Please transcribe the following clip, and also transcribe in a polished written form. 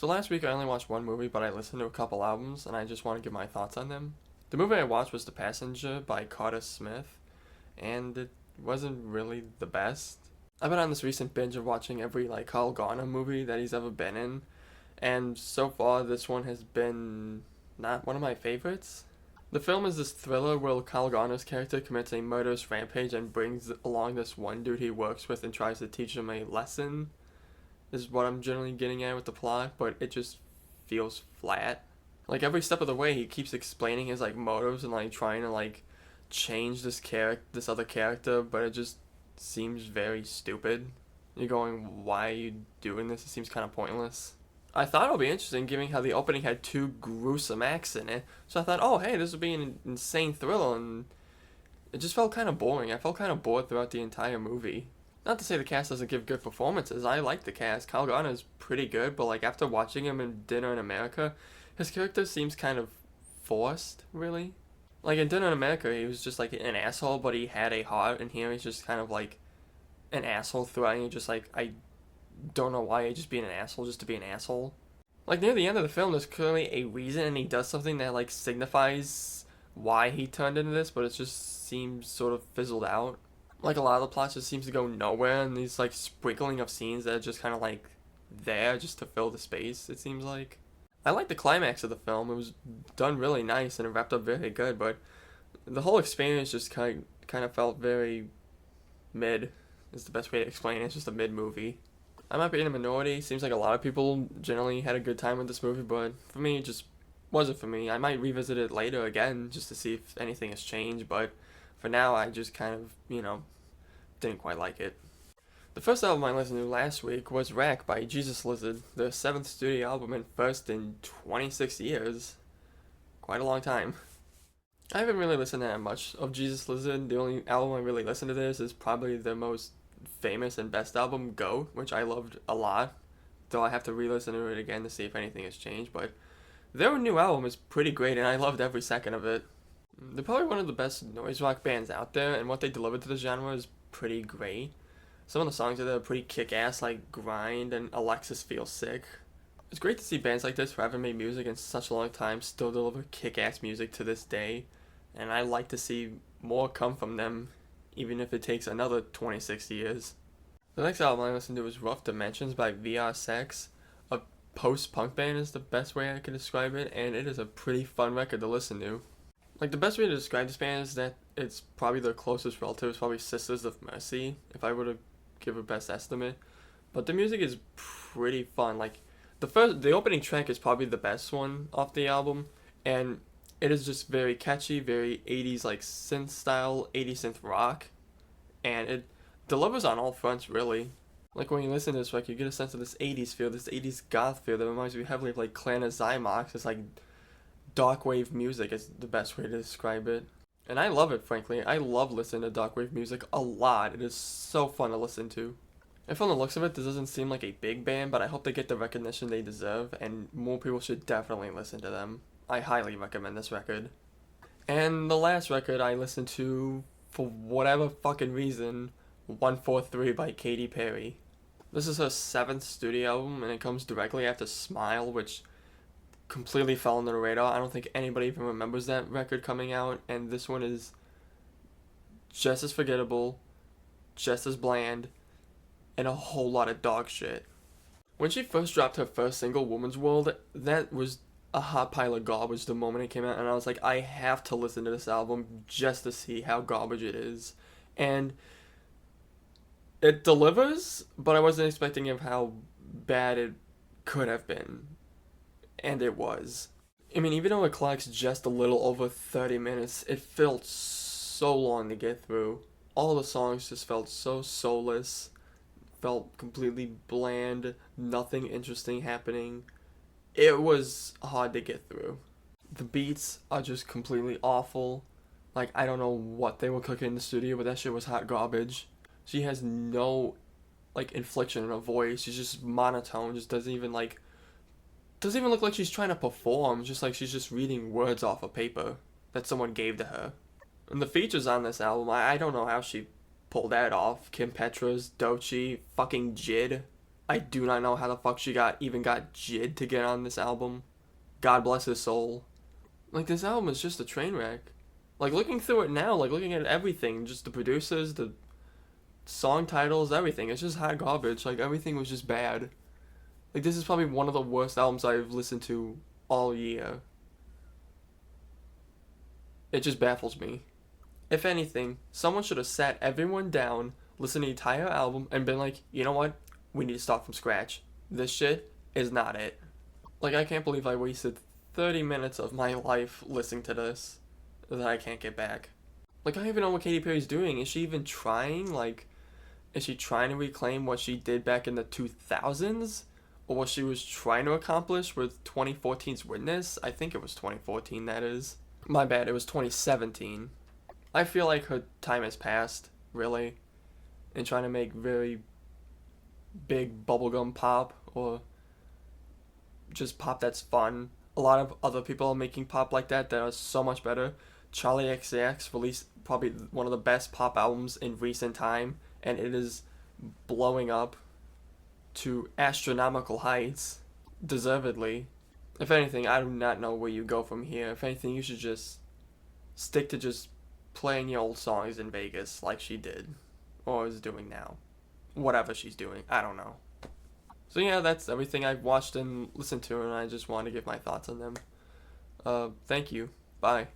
So last week I only watched one movie, but I listened to a couple albums, and I just want to give my thoughts on them. The movie I watched was The Passenger by Carter Smith, and it wasn't really the best. I've been on this recent binge of watching every Carl Garner movie that he's ever been in, and so far this one has been not one of my favorites. The film is this thriller where Kyle Garner's character commits a murderous rampage and brings along this one dude he works with and tries to teach him a lesson, is what I'm generally getting at with the plot, but it just feels flat. Like every step of the way he keeps explaining his motives and trying to change this other character, but it just seems very stupid. You're going, why are you doing this? It seems kind of pointless. I thought it would be interesting given how the opening had two gruesome acts in it. So I thought, oh hey, this would be an insane thriller, and it just felt kind of boring. I felt kind of bored throughout the entire movie. Not to say the cast doesn't give good performances. I like the cast. Kyle Garner is pretty good, but after watching him in Dinner in America, his character seems kind of forced, really. In Dinner in America, he was just an asshole, but he had a heart, and here he's just kind of an asshole throughout, and you're just I don't know why he's just being an asshole just to be an asshole. Near the end of the film, there's clearly a reason, and he does something that signifies why he turned into this, but it just seems sort of fizzled out. A lot of the plot just seems to go nowhere, and these sprinkling of scenes that are just kind of there just to fill the space, it seems like. I like the climax of the film. It was done really nice and it wrapped up very good, but the whole experience just kind of felt very mid, is the best way to explain it. It's just a mid movie. I might be in a minority. Seems like a lot of people generally had a good time with this movie, but for me, it just wasn't for me. I might revisit it later again just to see if anything has changed, but for now, I just kind of, didn't quite like it. The first album I listened to last week was Rack by Jesus Lizard, their 7th studio album and first in 26 years. Quite a long time. I haven't really listened to that much of Jesus Lizard. The only album I really listened to theirs is probably their most famous and best album, Go, which I loved a lot, though I have to re-listen to it again to see if anything has changed, but their new album is pretty great and I loved every second of it. They're probably one of the best noise rock bands out there, and what they deliver to the genre is pretty great. Some of the songs are pretty kick-ass, like Grind and Alexis Feels Sick. It's great to see bands like this who haven't made music in such a long time still deliver kick-ass music to this day, and I like to see more come from them, even if it takes another 26 years. The next album I listened to was Rough Dimensions by VR Sex. A post-punk band is the best way I could describe it, and it is a pretty fun record to listen to. The best way to describe this band is that it's probably their closest relative is probably Sisters of Mercy, if I were to give a best estimate. But the music is pretty fun. The opening track is probably the best one off the album, and it is just very catchy, very 80s synth style, 80s synth rock, and it delivers on all fronts really. When you listen to this record, you get a sense of this 80s feel, this 80s goth feel that reminds me heavily of Clan of Zymox. It's dark wave music is the best way to describe it. And I love it, frankly. I love listening to dark wave music a lot. It is so fun to listen to. And from the looks of it, this doesn't seem like a big band, but I hope they get the recognition they deserve, and more people should definitely listen to them. I highly recommend this record. And the last record I listened to, for whatever fucking reason, 143 by Katy Perry. This is her 7th studio album, and it comes directly after Smile, which completely fell under the radar. I don't think anybody even remembers that record coming out, and this one is just as forgettable, just as bland, and a whole lot of dog shit. When she first dropped her first single, Woman's World, that was a hot pile of garbage the moment it came out, and I was like, I have to listen to this album just to see how garbage it is. And it delivers, but I wasn't expecting of how bad it could have been. And it was. I mean, even though it clocks just a little over 30 minutes, it felt so long to get through. All the songs just felt so soulless, felt completely bland, nothing interesting happening. It was hard to get through. The beats are just completely awful. I don't know what they were cooking in the studio, but that shit was hot garbage. She has no, inflection in her voice. She's just monotone, just doesn't even look like she's trying to perform, just she's just reading words off of paper that someone gave to her. And the features on this album, I don't know how she pulled that off. Kim Petras, Doechii, fucking Jid. I do not know how the fuck she even got Jid to get on this album. God bless his soul. Like, this album is just a train wreck. Like, looking through it now, like, looking at everything, just the producers, the song titles, everything, it's just hot garbage. Like, everything was just bad. Like, this is probably one of the worst albums I've listened to all year. It just baffles me. If anything, someone should have sat everyone down, listened to the entire album, and been like, you know what? We need to start from scratch. This shit is not it. Like, I can't believe I wasted 30 minutes of my life listening to this that I can't get back. Like, I don't even know what Katy Perry's doing. Is she even trying? Like, is she trying to reclaim what she did back in the 2000s? Or what she was trying to accomplish with 2014's Witness? I think it was 2014, that is. My bad, it was 2017. I feel like her time has passed, really, in trying to make very big bubblegum pop, or just pop that's fun. A lot of other people are making pop like that are so much better. Charlie XCX released probably one of the best pop albums in recent time, and it is blowing up to astronomical heights, deservedly. If anything, I do not know where you go from here. If anything, you should just stick to just playing your old songs in Vegas like she did, or is doing now. Whatever she's doing, I don't know. So yeah, that's everything I've watched and listened to, and I just wanted to give my thoughts on them. Thank you. Bye.